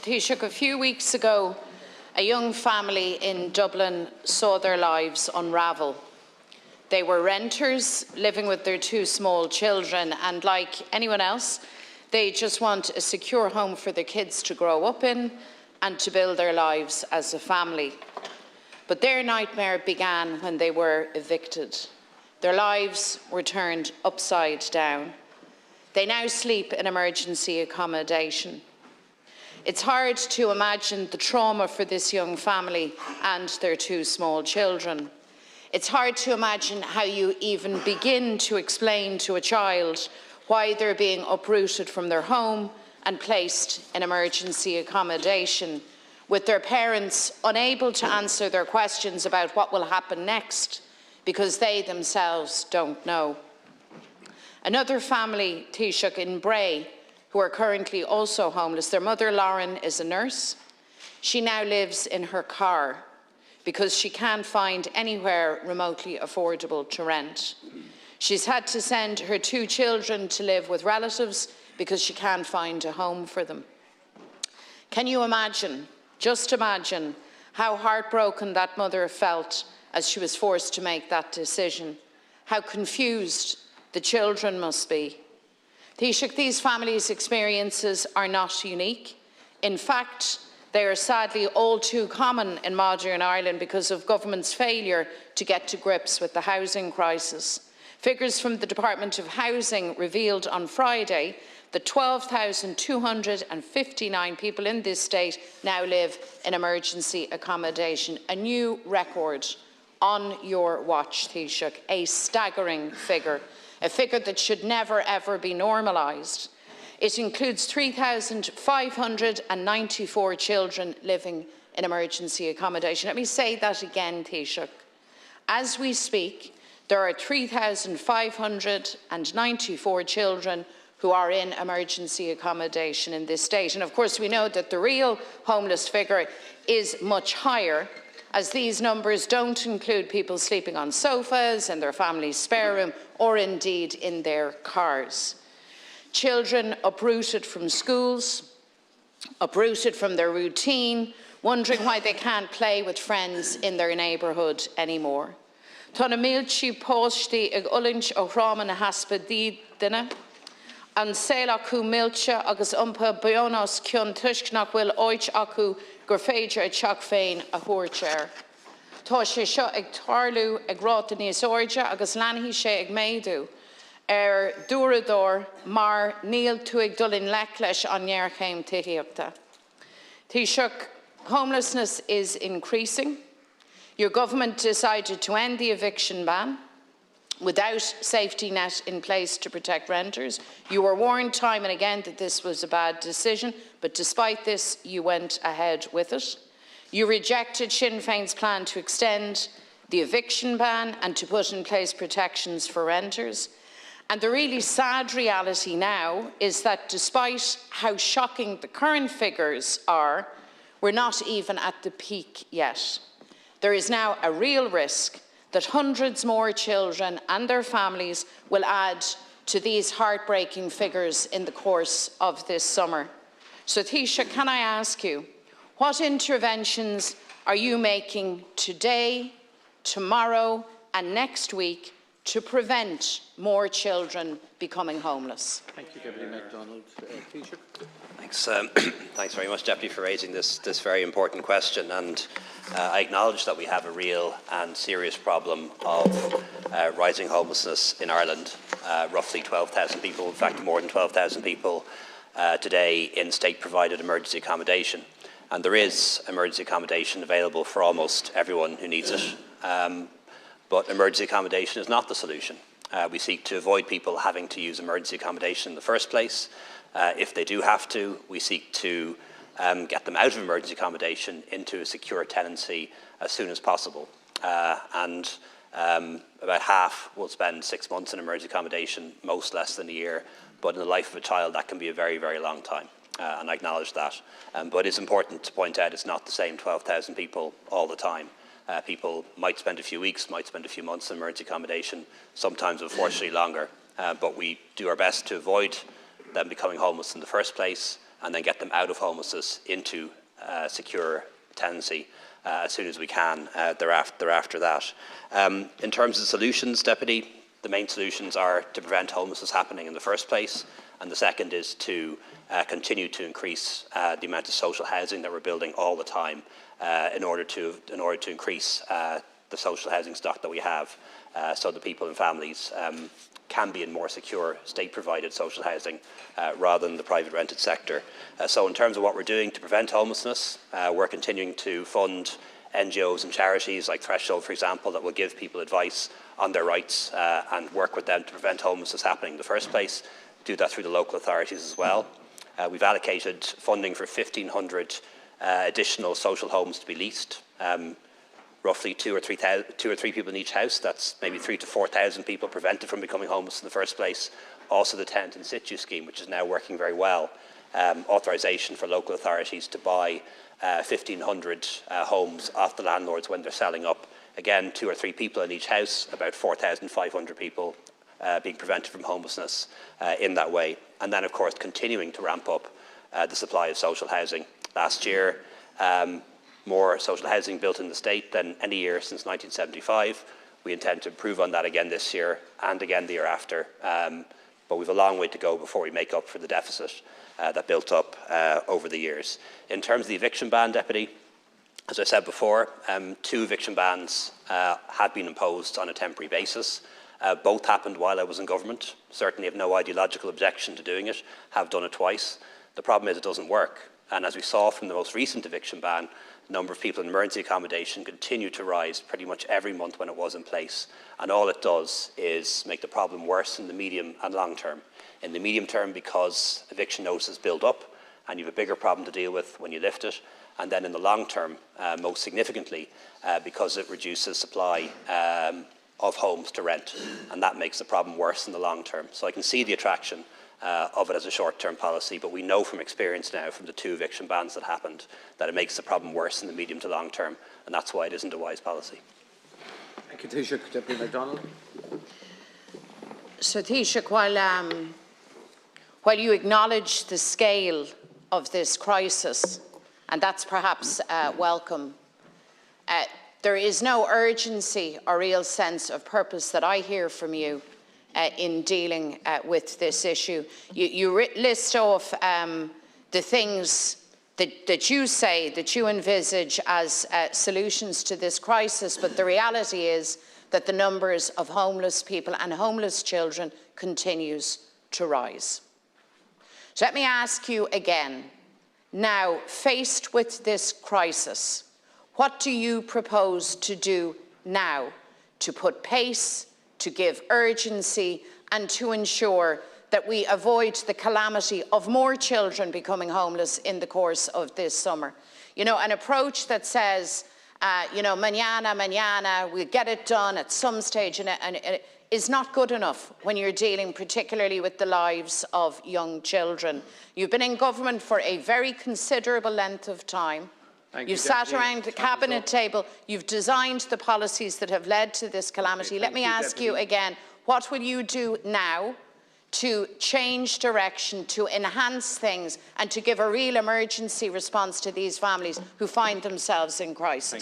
Taoiseach, a few weeks ago, a young family in Dublin saw their lives unravel. They were renters living with their two small children, and like anyone else, they just want a secure home for their kids to grow up in and to build their lives as a family. But their nightmare began when they were evicted. Their lives were turned upside down. They now sleep in emergency accommodation. It's hard to imagine the trauma for this young family and their two small children. It's hard to imagine how you even begin to explain to a child why they're being uprooted from their home and placed in emergency accommodation, with their parents unable to answer their questions about what will happen next because they themselves don't know. Another family, Taoiseach, in Bray, who are currently also homeless, their mother Lauren is a nurse. She now lives in her car because she can't find anywhere remotely affordable to rent. She's had to send her two children to live with relatives because she can't find a home for them. Can you imagine, just imagine, how heartbroken that mother felt as she was forced to make that decision? How confused the children must be. Taoiseach, these families' experiences are not unique. In fact, they are sadly all too common in modern Ireland because of government's failure to get to grips with the housing crisis. Figures from the Department of Housing revealed on Friday that 12,259 people in this state now live in emergency accommodation, a new record on your watch, Taoiseach, a staggering figure, a figure that should never ever be normalised. It includes 3,594 children living in emergency accommodation. Let me say that again, Taoiseach. As we speak, there are 3,594 children who are in emergency accommodation in this state. And of course, we know that the real homeless figure is much higher, as these numbers don't include people sleeping on sofas in their family's spare room or indeed in their cars. Children uprooted from schools, uprooted from their routine, wondering why they can't play with friends in their neighbourhood anymore. Tána míltí póistí ag ullint ó chráma na haspa dídina, an saoil acu mílte agus umpa beonas cion tuisc nach bhfuil áit acu gur féidir a teach féin a thuairtear. Tá sé seo ag tarlú ag ráta níos óide agus leanaí sé ag méadú dúradóir mar níl tú ag dulin lech leis an nearchéim tithiachta. Taoiseach, homelessness is increasing. Your government decided to end the eviction ban without safety net in place to protect renters. You were warned time and again that this was a bad decision, but despite this, you went ahead with it. You rejected Sinn Féin's plan to extend the eviction ban and to put in place protections for renters. And the really sad reality now is that despite how shocking the current figures are, we're not even at the peak yet. There is now a real risk that hundreds more children and their families will add to these heartbreaking figures in the course of this summer. So, Taoiseach, can I ask you, what interventions are you making today, tomorrow and next week to prevent more children becoming homeless? Thank you, Deputy McDonald. Taoiseach. Thanks. Thanks very much, Deputy, for raising this very important question. And I acknowledge that we have a real and serious problem of rising homelessness in Ireland. Roughly 12,000 people, in fact more than 12,000 people today in state-provided emergency accommodation. And there is emergency accommodation available for almost everyone who needs it. But emergency accommodation is not the solution. We seek to avoid people having to use emergency accommodation in the first place. If they do have to, we seek to get them out of emergency accommodation into a secure tenancy as soon as possible. About half will spend 6 months in emergency accommodation, most less than a year, but in the life of a child that can be a very, very long time. And I acknowledge that. But it's important to point out it's not the same 12,000 people all the time. People might spend a few weeks, might spend a few months in emergency accommodation, sometimes unfortunately longer. But we do our best to avoid them becoming homeless in the first place, and then get them out of homelessness into secure tenancy as soon as we can thereafter that. In terms of solutions, Deputy, the main solutions are to prevent homelessness happening in the first place, and the second is to continue to increase the amount of social housing that we're building all the time in order to increase the social housing stock that we have, so that people and families can be in more secure state-provided social housing rather than the private rented sector. So in terms of what we're doing to prevent homelessness, we're continuing to fund NGOs and charities like Threshold, for example, that will give people advice on their rights and work with them to prevent homelessness happening in the first place. Do that through the local authorities as well. We've allocated funding for 1,500 additional social homes to be leased. Roughly two or three people in each house. That's maybe 3,000 to 4,000 people prevented from becoming homeless in the first place. Also the tenant in situ scheme, which is now working very well. Authorisation for local authorities to buy 1,500 homes off the landlords when they're selling up. Again, 2 or 3 people in each house, about 4,500 people being prevented from homelessness in that way. And then, of course, continuing to ramp up the supply of social housing. Last year, more social housing built in the state than any year since 1975. We intend to improve on that again this year and again the year after. But we've a long way to go before we make up for the deficit that built up over the years. In terms of the eviction ban, Deputy, as I said before, 2 eviction bans have been imposed on a temporary basis. Both happened while I was in government. Certainly have no ideological objection to doing it, have done it twice. The problem is it doesn't work. And as we saw from the most recent eviction ban, the number of people in emergency accommodation continued to rise pretty much every month when it was in place. And all it does is make the problem worse in the medium and long term. In the medium term, because eviction notices build up and you have a bigger problem to deal with when you lift it. And then in the long term, most significantly, because it reduces supply of homes to rent. And that makes the problem worse in the long term. So I can see the attraction of it as a short-term policy, but we know from experience now from the 2 eviction bans that happened that it makes the problem worse in the medium to long term, and that's why it isn't a wise policy. Thank you, Taoiseach. Deputy McDonald. So, Taoiseach, while you acknowledge the scale of this crisis, and that's perhaps welcome, there is no urgency or real sense of purpose that I hear from you in dealing with this issue. You list off the things that you say that you envisage as solutions to this crisis, but the reality is that the numbers of homeless people and homeless children continues to rise. So let me ask you again, now faced with this crisis, what do you propose to do now to put pace, to give urgency, and to ensure that we avoid the calamity of more children becoming homeless in the course of this summer? You know, an approach that says, mañana, we'll get it done at some stage, and it is not good enough when you're dealing particularly with the lives of young children. You've been in government for a very considerable length of time. You've sat around the cabinet table, you've designed the policies that have led to this calamity. Let me ask you again, what will you do now to change direction, to enhance things, and to give a real emergency response to these families who find themselves in crisis?